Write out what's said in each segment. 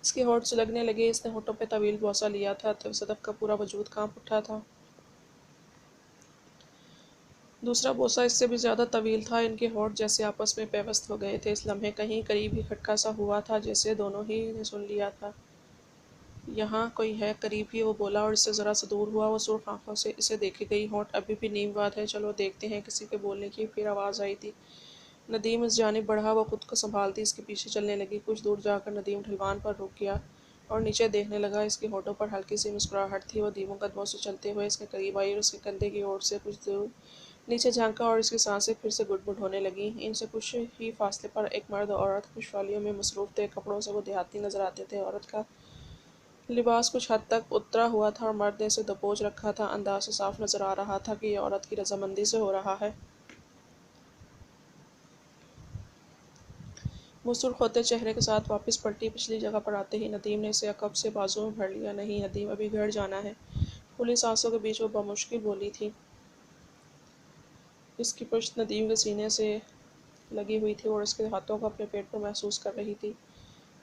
اس کے ہونٹ سلگنے لگے، اس نے ہونٹوں پہ طویل بوسہ لیا تھا تو صدف کا پورا وجود کانپ اٹھا تھا۔ دوسرا بوسہ اس سے بھی زیادہ طویل تھا، ان کے ہونٹ جیسے آپس میں پیوست ہو گئے تھے۔ اس لمحے کہیں قریب ہی کھٹکا سا ہوا تھا، جیسے دونوں ہی نے سن لیا تھا۔ یہاں کوئی ہے، قریب ہی، وہ بولا اور اس سے ذرا سا دور ہوا۔ وہ سرخ آنکھوں سے اسے دیکھے گئی، ہونٹ ابھی بھی نیم باد ہے، چلو دیکھتے ہیں۔ کسی کے بولنے کی پھر آواز آئی تھی۔ ندیم اس جانب بڑھا، وہ خود کو سنبھالتی اس کے پیچھے چلنے لگی۔ کچھ دور جا کر ندیم ڈھلوان پر رک گیا اور نیچے دیکھنے لگا۔ اس کے ہونٹوں پر ہلکی سی مسکراہٹ تھی۔ وہ دھیموں قدموں سے چلتے ہوئے اس کے قریب آئی اور اس کے کندھے کی اوٹ سے کچھ دور نیچے جھانکا اور اس کی سانسیں پھر سے گڈ گڈ ہونے لگیں۔ ان سے کچھ ہی فاصلے پر ایک مرد اور عورت خوشحالیوں میں مصروف تھے۔ کپڑوں سے وہ دیہاتی نظر آتے تھے۔ عورت کا لباس کچھ حد تک اترا ہوا تھا اور مرد نے اسے دبوچ رکھا تھا۔ انداز سے صاف نظر آ رہا تھا کہ یہ عورت کی رضامندی سے ہو رہا ہے۔ وہ سرخ ہوتے چہرے کے ساتھ واپس پلٹی۔ پچھلی جگہ پر آتے ہی ندیم نے اسے عقب سے بازو میں بھر لیا۔ نہیں ندیم، ابھی گھر جانا ہے، پھولی سانسوں کے بیچ وہ بمشکل بولی تھی۔ اس کی پشت ندیم کے سینے سے لگی ہوئی تھی اور اس کے ہاتھوں کو اپنے پیٹ پر محسوس کر رہی تھی۔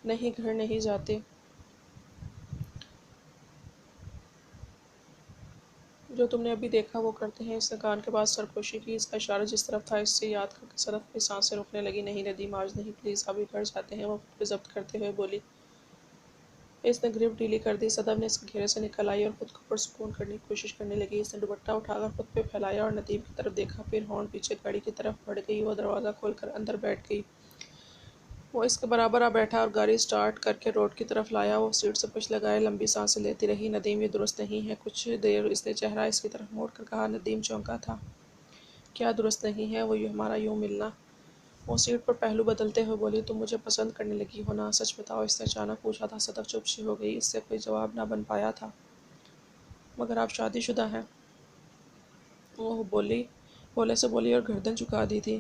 نہیں، گھر نہیں جاتے۔ جو تم نے ابھی دیکھا وہ کرتے ہیں۔ اس نے کان کے پاس سرخوشی کی۔ اس کا اشارہ جس طرف تھا اس سے یاد کر کے صدف کی سانسیں رکنے لگی۔ نہیں ندیم، آج نہیں، پلیز، ابھی گھر جاتے ہیں، وہ خود پہ ضبط کرتے ہوئے بولی۔ اس نے گرفٹ ڈھیلی کر دی۔ صدف نے اس کے گھیرے سے نکل آئی اور خود کو پرسکون کرنے کی کوشش کرنے لگی۔ اس نے دوپٹہ اٹھا کر خود پہ پھیلایا اور ندیم کی طرف دیکھا، پھر ہونٹ پیچھے گاڑی کی طرف بڑھ گئی۔ وہ دروازہ کھول کر اندر بیٹھ گئی۔ وہ اس کے برابر آ بیٹھا اور گاڑی سٹارٹ کر کے روڈ کی طرف لایا۔ وہ سیٹ سے پچھ لگائے لمبی سانسیں لیتی رہی۔ ندیم، یہ درست نہیں ہے۔ کچھ دیر اس نے چہرہ اس کی طرف موڑ کر کہا۔ ندیم چونکا تھا۔ کیا درست نہیں ہے؟ وہ ہمارا یوں ملنا۔ وہ سیٹ پر پہلو بدلتے ہوئے بولی۔ تم مجھے پسند کرنے لگی ہو نا؟ سچ بتاؤ، اس نے اچانک پوچھا تھا۔ صدف چپ سی ہو گئی، اس سے کوئی جواب نہ بن پایا تھا۔ مگر آپ شادی شدہ ہیں؟ وہ بولے سے بولی اور گردن جھکا دی تھی۔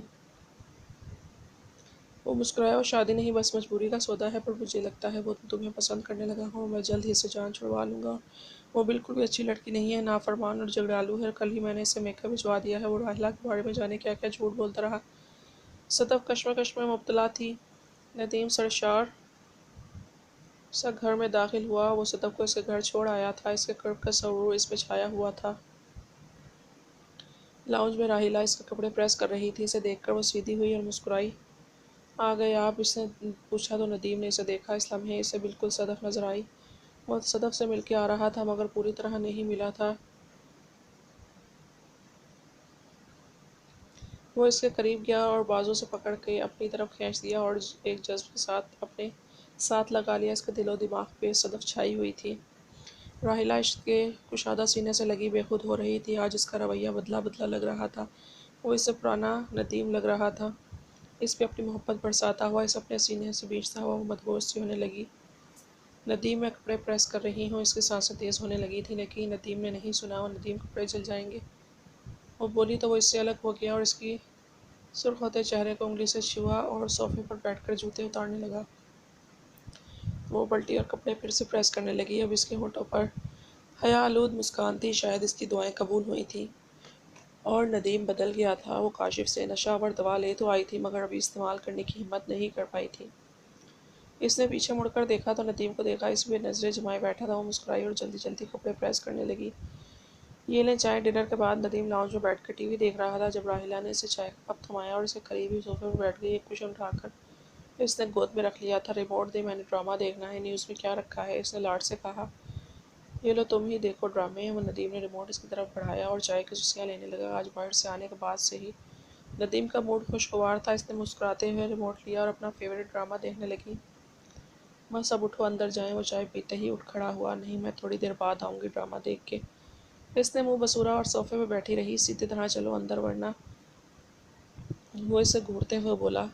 وہ مسکرایا۔ وہ شادی نہیں، بس مجبوری کا سودا ہے، پر مجھے لگتا ہے وہ تمہیں پسند کرنے لگا ہو۔ میں جلد ہی اسے جان چھڑوا لوں گا۔ وہ بالکل بھی اچھی لڑکی نہیں ہے، نافرمان اور جھگڑالو ہے۔ کل ہی میں نے اسے میکا بھجوا دیا ہے۔ وہ راحلہ کے بارے میں جانے کیا کیا جھوٹ بولتا رہا۔ صدف کشمکش میں مبتلا تھی۔ ندیم سرشار سا گھر میں داخل ہوا۔ وہ صدف کو اس کے گھر چھوڑ آیا تھا۔ اس کے قرب کا سرور اس پہ چھایا ہوا تھا۔ لاؤنج میں راحلہ اس کے کپڑے پریس کر رہی تھی۔ اسے دیکھ کر وہ سیدھی ہوئی اور مسکرائی۔ آ گئے آپ؟ اس نے پوچھا تو ندیم نے اسے دیکھا۔ اس لمحے اسے بالکل صدف نظر آئی۔ وہ صدف سے مل کے آ رہا تھا مگر پوری طرح نہیں ملا تھا۔ وہ اس کے قریب گیا اور بازو سے پکڑ کے اپنی طرف کھینچ دیا اور ایک جذب کے ساتھ اپنے ساتھ لگا لیا۔ اس کے دل و دماغ پہ صدف چھائی ہوئی تھی۔ راحلہ عشق کے کشادہ سینے سے لگی بے خود ہو رہی تھی۔ آج اس کا رویہ بدلا بدلا لگ رہا تھا۔ وہ اس سے پرانا ندیم لگ رہا تھا۔ اس پہ اپنی محبت برساتا ہوا، اس اپنے سینے سے بیچتا ہوا وہ مدہوش سی ہونے لگی۔ ندیم، میں کپڑے پریس کر رہی ہوں۔ اس کی سانسیں تیز ہونے لگی تھیں، لیکن ندیم نے نہیں سنا۔ وہ ندیم، کپڑے جل جائیں گے، وہ بولی تو وہ اس سے الگ ہو گیا اور اس کی سرخ ہوتے چہرے کو انگلی سے چھوا اور صوفے پر بیٹھ کر جوتے اتارنے لگا۔ وہ پلٹی اور کپڑے پھر سے پریس کرنے لگی۔ اب اس کے ہونٹوں پر حیا آلود مسکان تھی، شاید اس کی دعائیں قبول ہوئی تھیں۔ اور ندیم بدل گیا تھا۔ وہ کاشف سے نشہ آور دوا لے تو آئی تھی مگر ابھی استعمال کرنے کی ہمت نہیں کر پائی تھی۔ اس نے پیچھے مڑ کر دیکھا تو ندیم کو دیکھا، اس پہ نظریں جمائے بیٹھا تھا۔ وہ مسکرائی اور جلدی جلدی کپڑے پریس کرنے لگی۔ یہ لیں چائے۔ ڈنر کے بعد ندیم لاؤنج میں بیٹھ کر ٹی وی دیکھ رہا تھا جب راحلہ نے اسے چائے کا کپ تھمایا اور اسے قریب ہی صوفے پر بیٹھ گئی۔ ایک کشن اٹھا کر اس نے گود میں رکھ لیا تھا۔ ریموٹ دے، میں نے ڈرامہ دیکھنا ہے۔ نیوز میں کیا رکھا ہے؟ اس نے لاڈ سے کہا۔ یہ لو، تم ہی دیکھو ڈرامے۔ وہ ندیم نے ریموٹ اس کی طرف بڑھایا اور چائے کی چسکیاں لینے لگا۔ آج باہر سے آنے کے بعد سے ہی ندیم کا موڈ خوشگوار تھا۔ اس نے مسکراتے ہوئے ریموٹ لیا اور اپنا فیورٹ ڈرامہ دیکھنے لگی۔ بس اب اٹھو، اندر جائیں۔ وہ چائے پیتے ہی اٹھ کھڑا ہوا۔ نہیں، میں تھوڑی دیر بعد آؤں گی ڈرامہ دیکھ کے۔ اس نے منہ بسورا اور صوفے پہ بیٹھی رہی۔ سیدھی طرح چلو اندر، ورنہ وہ اسے گھورتے ہوئے بولا۔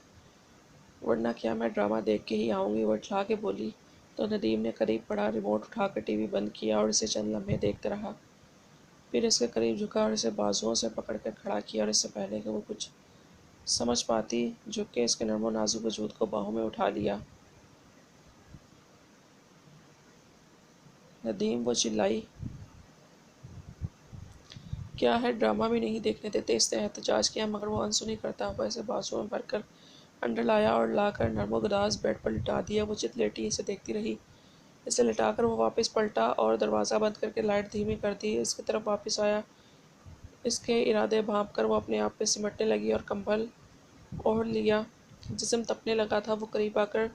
ورنہ کیا، میں ڈرامہ دیکھ کے ہی آؤں گی، وہ اٹھلا کے بولی تو ندیم نے قریب پڑا ریموٹ اٹھا کر ٹی وی بند کیا اور اسے چند لمحے دیکھتے رہا۔ پھر اس کے قریب جھکا اور اسے بازوؤں سے پکڑ کر کھڑا کیا اور اس سے پہلے کہ وہ کچھ سمجھ پاتی جھک کے اس کے نرم و نازک وجود کو باہوں میں اٹھا لیا۔ ندیم، وہ چلائی۔ کیا ہے، ڈرامہ بھی نہیں دیکھنے دیتے؟ اس نے احتجاج کیا مگر وہ انسنی کرتا ہوا اسے بازوؤں میں بھر کر انڈر لایا اور لا کر نرم و گداز بیڈ پر لٹا دیا۔ وہ چت لیٹی اسے دیکھتی رہی۔ اسے لٹا کر وہ واپس پلٹا اور دروازہ بند کر کے لائٹ دھیمی کر دی۔ اس کی طرف واپس آیا۔ اس کے ارادے بھانپ کر وہ اپنے آپ پہ سمٹنے لگی اور کمبل اوڑھ لیا۔ جسم تپنے لگا تھا۔ وہ قریب آ کر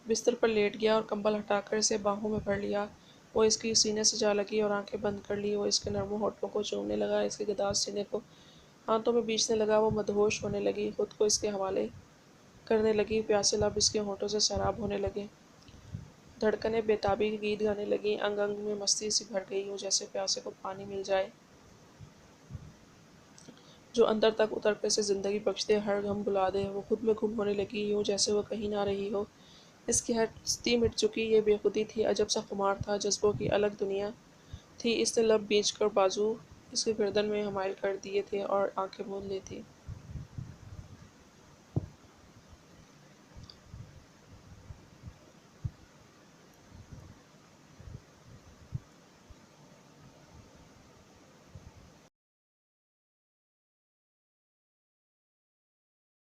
بستر پر لیٹ گیا اور کمبل ہٹا کر اسے باہوں میں بھر لیا۔ وہ اس کی سینے سے جا لگی اور آنکھیں بند کر لی۔ وہ اس کے نرم ہونٹوں کو چومنے لگا، اس کے گداز سینے کو ہاتھوں میں بیچنے لگا۔ وہ مدہوش ہونے لگی، خود کو اس کے حوالے کرنے لگی۔ پیاسے لب اس کے ہونٹوں سے سیراب ہونے لگے۔ دھڑکنیں بے تابی گیت گانے لگیں۔ انگ انگ میں مستی سی بھر گئی، یوں جیسے پیاسے کو پانی مل جائے جو اندر تک اتر کر اسے زندگی بخش دے، ہر غم بھلا دے۔ وہ خود میں گم ہونے لگی، یوں جیسے وہ کہیں نہ رہی ہو۔ اس کی ہستی مٹ چکی، یہ بے خودی تھی، عجب سا خمار تھا، جذبوں کی الگ دنیا تھی۔ اس نے لب بیچ کر بازو اس کی گردن میں حمائل کر دیے تھے اور آنکھیں موند لی تھیں۔